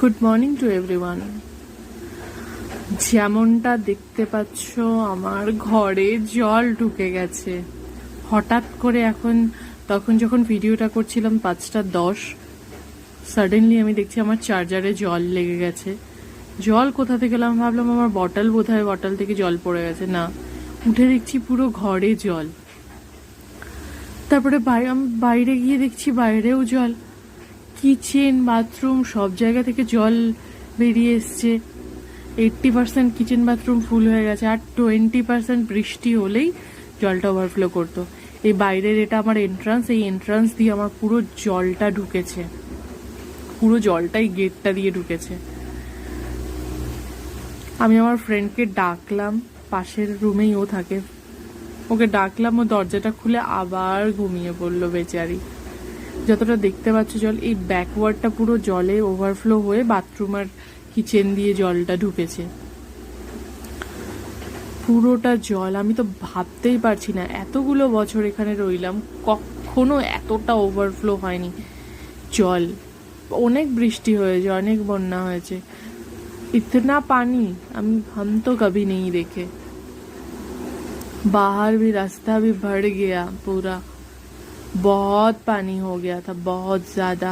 Good morning to everyone. যেমনটা দেখতে পাচ্ছ আমার ঘরে জল ঢুকে গেছে হঠাৎ করে। তখন যখন ভিডিওটা করছিলাম 5:10, সাডেনলি আমি দেখছি আমার চার্জারে জল লেগে গেছে। জল কোথা থেকে এলাম ভাবলাম আমার বটল বোধহয়, বটল থেকে জল পড়ে গেছে। না, উঠে দেখছি পুরো ঘরে জল। তারপরে আমি বাইরে গিয়ে দেখছি বাইরেও জল, কিচেন বাথরুম সব জায়গা থেকে জল বেরিয়ে এসছে। 80% কিচেন বাথরুম ফুল হয়ে গেছে, আর 20% বৃষ্টি হলেই জলটা ওভারফ্লো করতো। এই বাইরের এটা আমার এন্ট্রান্স, এই এন্ট্রান্স দিয়ে আমার পুরো জলটা ঢুকেছে, পুরো জলটাই গেটটা দিয়ে ঢুকেছে। আমি আমার ফ্রেন্ডকে ডাকলাম, পাশের রুমেই ও থাকে, ওকে ডাকলাম, ও দরজাটা খুলে আবার ঘুমিয়ে পড়লো বেচারি। যতটা দেখতে পাচ্ছ জল, এই ব্যাকওয়ার্ডটা পুরো জলে ওভারফ্লো হয়ে বাথরুম আর কিচেন দিয়ে জলটা ঢুকেছে, পুরোটা জল। আমি তো ভাবতেই পারছি না, এতগুলো বছর এখানে রইলাম, কখনো এতটা ওভারফ্লো হয়নি জল। অনেক বৃষ্টি হয়েছে, অনেক বন্যা হয়েছে, इतना पानी हम तो कभी नहीं देखे। बाहर भी रास्ता भी भर गया पूरा, बहुत पानी हो गया था, बहुत ज्यादा।